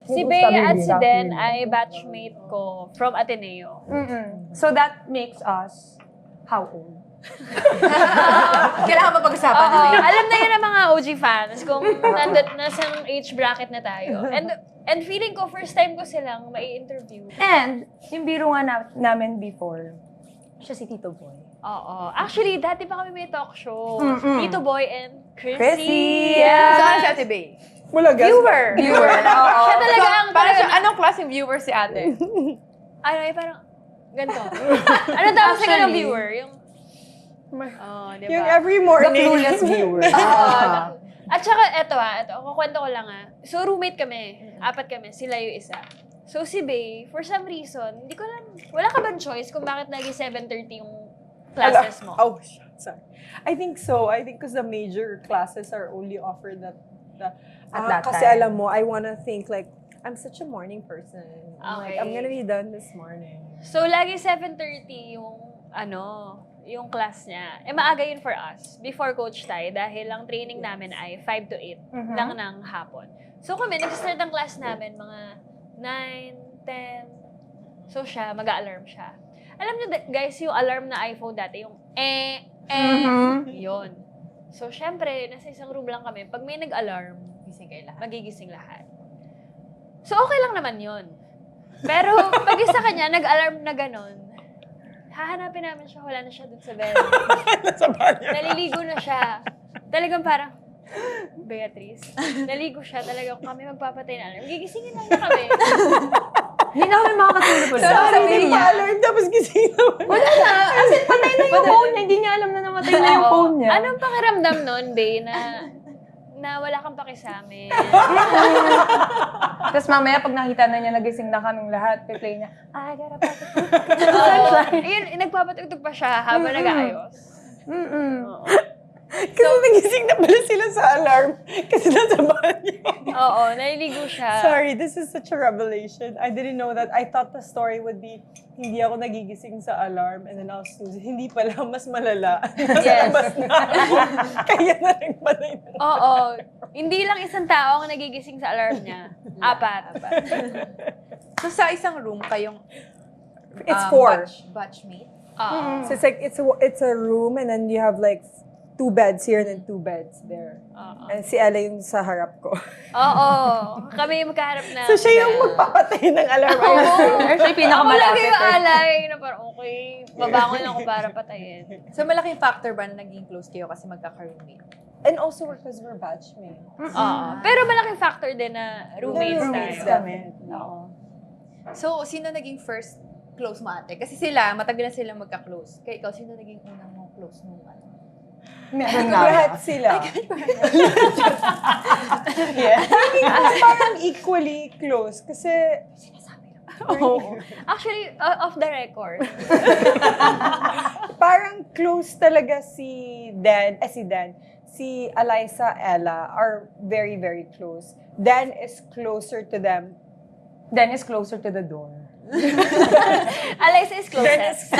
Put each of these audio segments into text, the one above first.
Si Bea at si Den ay batchmate ko from Ateneo. So that makes us how old? Kailangan ba pag-usapan Oo, natin? alam na yun ng mga OG fans kung nasang age bracket na tayo. And feeling ko, first time ko silang mai-interview. And, yung biro nga namin before, siya si Tito Boy. Oo. Actually, dati pa kami may talk show. Tito Boy and Chrissy. Chrissy, So, ano si Ate Bay? Wala, guys. Viewer. Oo. Siya talaga ang... Parang siya, anong klaseng viewer si Ate? Ano eh, parang... Ganito. Ano tawag sa ganang Actually, viewer? Yung... Oh, diba? Yung every morning. The clueless viewer. At saka, eto, kukwento ko lang So, roommate kami. 4 kami. Sila yung isa. So, si Bay, for some reason, hindi ko alam, wala ka bang choice kung bakit naging 7:30 yung classes mo? Oh, sorry. I think so. I think because the major classes are only offered at that kasi time. alam mo, I wanna think like, I'm such a morning person. Okay. I'm gonna be done this morning. So, lagi 7:30 yung class niya. Maaga yun for us, before coach tayo, dahil ang training namin ay 5 to 8 lang ng hapon. So, kami, nag-start ang class namin mga 9, 10. So, mag-a-alarm siya. Alam niyo, guys, yung alarm na iPhone dati, yung yun. So, syempre, nasa isang room lang kami. Pag may nag-alarm, magigising lahat. So, okay lang naman yun. Pero, pag isa kanya, nag-alarm na ganon, hahanapin namin siya, wala na siya dun sa bed. Sa banyo. Naliligo na siya. Talagang parang, Beatrice, naligo siya. Talagang kami magpapatay na alarm. Gigisingin lang niya kami. Hindi na kami makakatulog ulit. Hindi pa alert, tapos gising naman. Wala na. As in, patay na yung phone niya. Hindi niya alam na namatay na yung phone niya. Anong pakiramdam nun, Bay, na wala kang pakisamin? Tapos mamaya, pag nakita na niya, nagising na kaming lahat, play niya, I gotta pass it. Ayun, nagpapatugtog pa siya habang nag-aayos. Kasi nagising na pala sila sa alarm. Kasi nasa banyo. Oo, naliligo siya. Sorry, this is such a revelation. I didn't know that. I thought the story would be, hindi ako nagigising sa alarm and then I'll snooze. Hindi pala, mas malala. Yes. Mas na ako. Kaya na rin pala yun. Oo. Hindi lang isang tao ang nagigising sa alarm niya. 4. So, sa isang room, kayong It's 4. batchmate? Oo. So it's like, it's a room and then you have like 2 beds here and then 2 beds there. And si Ella yung sa harap ko. Oo. Kami yung magkaharap na. So siya yung magpapatay ng alarm. Oo. Or siya yung Ako lagi pinakamalapit. yung alay na parang okay, babangon lang ako para patayin. So, malaking factor ba na naging close kayo kasi magkaka-roommate? And also because we're batchmates. Oo. Pero malaking factor din na roommates Roommates tayo. kami. Oo. So, sino naging first close mo ate? Kasi sila, matagal na sila magka-close. Kaya ikaw, sino naging unang mo close mo? Meron Lahat sila. Yeah. Hindi ko parang equally close. Kasi, Oo. Actually, off the record. parang close talaga si Dan, si Eliza, Ella are very, very close. Dan is closer to them. Dan is closer to the door. Alaysa is closest.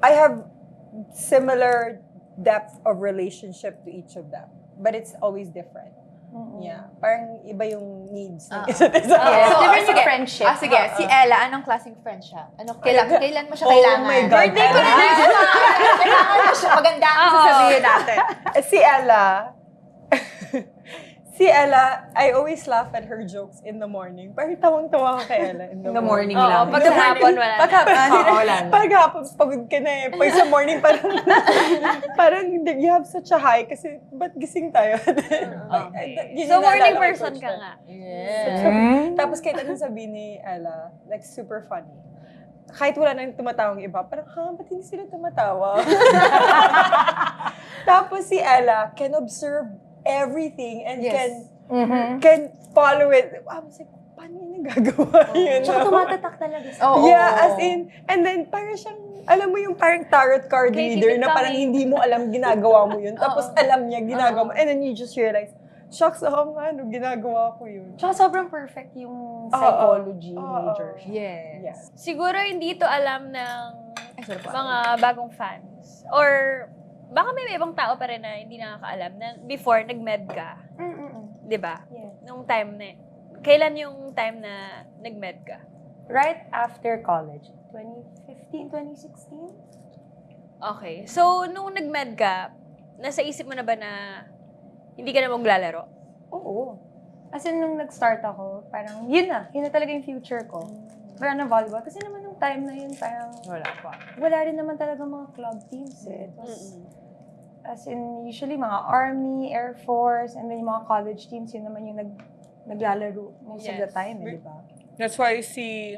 I have similar depth of relationship to each of them. But it's always different. Yeah. Parang iba yung needs ng isa't isa. Yes, So, different sige. yung friendship. Sige, si Ella, anong klaseng friend siya? Kailan mo siya kailangan? Oh my God. Birthday ko na kailangan mo siya. Maganda ang sasabihin natin. Si Ella, I always laugh at her jokes in the morning. Parang tawang-tawa ako kay Ella in the morning. Oo, lang. pag hapon, wala na. Wala na. Pag hapon, pagod ka na eh. Pag sa morning, parang you have such a high kasi ba't gising tayo? Yun So, yung morning naalala ko, person Coach ka Dan. nga. Tapos kahit anong sabihin ni Ella, like super funny. Kahit wala nang tumatawang iba, parang, ba't hindi sila tumatawa? Tapos si Ella can observe everything and can follow it. I was like, paano yung nagagawa yun? Tsaka tumatatak talaga siya. Yeah, as in, and then parang siyang, alam mo yung parang tarot card reader na parang hindi mo alam ginagawa mo yun. Tapos alam niya ginagawa mo. And then you just realize, shucks, ginagawa ko yun. Tsaka sobrang perfect yung psychology major. Yes. Siguro hindi ito alam ng mga bagong fans. Or baka may ibang tao pa rin na hindi nakakaalam na before nag-med ka. Di ba? Yeah. Nung time na, kailan yung time na nag-med ka? Right after college. 2015, 2016? Okay. So, nung nag-med ka, nasa isip mo na ba na hindi ka na maglalaro? Oo. As in, nung nag-start ako, parang yun na talaga yung future ko. Para na volleyball. Kasi naman nung time na yun, parang wala rin naman talaga mga club teams eh. It was, as in, usually mga Army, Air Force, and then yung mga college teams, yun naman yung naglalaro most of the Yes. time, eh, di ba? That's why si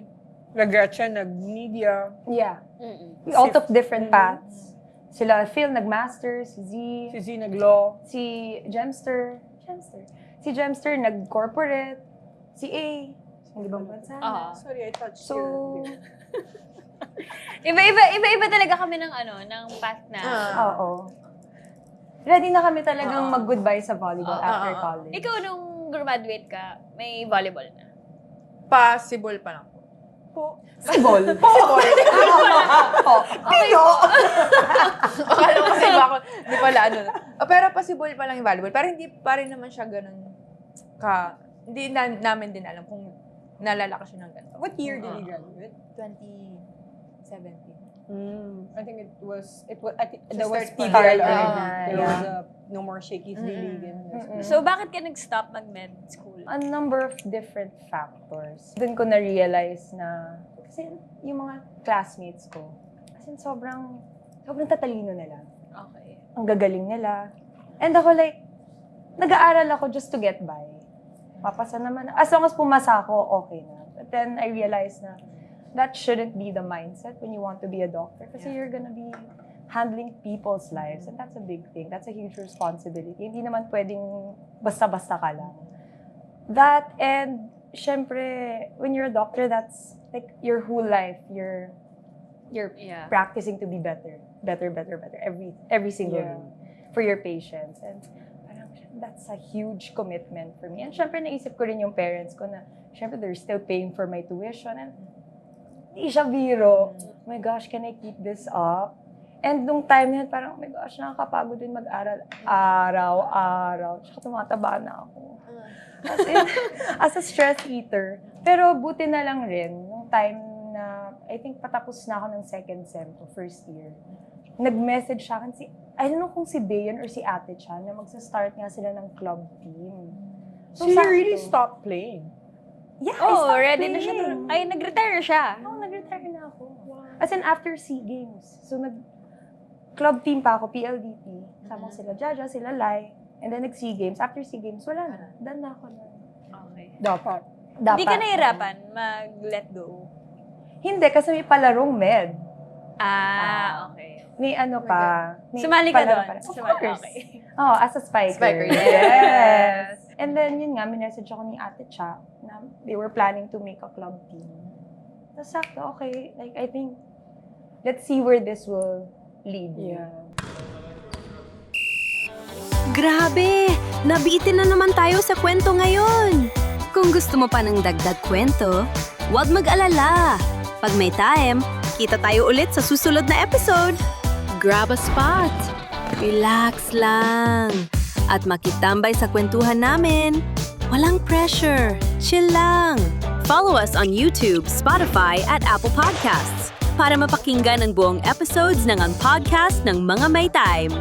Gretchen nag-media. Yeah. Mm-mm. We all took different paths. Sila Phil nag-masters, si Z, Si Z nag-law. si Gemster. Si Gemster nag-corporate, si A, sa ibang bansa. Ah. Sorry, I touched So, your... Iba-iba talaga kami ng ng path na. oo. Ready na kami talagang mag-goodbye sa volleyball after college. Ikaw nung graduate ka, may volleyball na. Possible pa lang. Si Bol. Akala ko kasi ako, di pala pero possible pa lang yung volleyball. Pero hindi pa rin naman siya ganun hindi namin din alam kung nalalaki siya ng ganun. What year did you graduate? 2017. I think I think Just there was start PBL pa. already. Yeah. There was a No More Shakies D-League. So, bakit ka nag-stop mag-med school? A number of different factors. Doon ko na-realize na, kasi yung mga classmates ko, kasi sobrang tatalino nila. Okay. Ang gagaling nila. And ako like, nag-aaral ako just to get by. Papasa naman. As long as pumasa ako, okay na. But then I realized na that shouldn't be the mindset when you want to be a doctor. Kasi you're gonna be handling people's lives. And that's a big thing. That's a huge responsibility. Hindi naman pwedeng basta-basta ka lang. That and, syempre, when you're a doctor, that's like your whole life. You're Yeah. practicing to be better every single Yeah. day for your patients. And parang, that's a huge commitment for me. And syempre, naisip ko rin yung parents ko na, syempre, they're still paying for my tuition. And hindi siya biro. Oh my gosh, can I keep this up? And nung time na yun, parang, oh my gosh, nakakapagod din mag-aral araw-araw. Tsaka tumataba na ako. As in, as a stress eater. Pero buti na lang rin, nung time na, I think patapos na ako ng second sem ko, first year. Nag-message sa akin I don't know kung si Bayon or si Ate Chan, na magsa-start nga sila ng club team. So you really sakto. stopped playing? Yeah, I Oh, stopped ready na siya. playing. Ay, nag-retire siya. Oo, nag-retire na ako. As in, after SEA Games. So, club team pa ako, PLDT. Kasama ko sila Jaja, sila Lai. And then, nag-SEA Games. After SEA Games, wala na. Done na ako na. Okay. Dapat. Hindi ka nahihirapan mag-let go? Hindi, kasi may palarong med. Okay. May ano pa. May Sumali ka palaro doon? pa. Of Sumali, course. okay. Oh, as a spiker. Spiker, Yes. And then, yun nga, minessage ako ni Ate Cha na they were planning to make a club team. Tapos sakto, okay. Like, I think, let's see where this will lead. Yeah. Grabe! Nabitin na naman tayo sa kwento ngayon! Kung gusto mo pa ng dagdag kwento, huwag mag-alala. Pag may time, kita tayo ulit sa susunod na episode. Grab a spot. Relax lang. At makitambay sa kwentuhan namin. Walang pressure. Chill lang. Follow us on YouTube, Spotify, at Apple Podcasts para mapakinggan ang buong episodes ng Ang Podcast ng Mga May Time.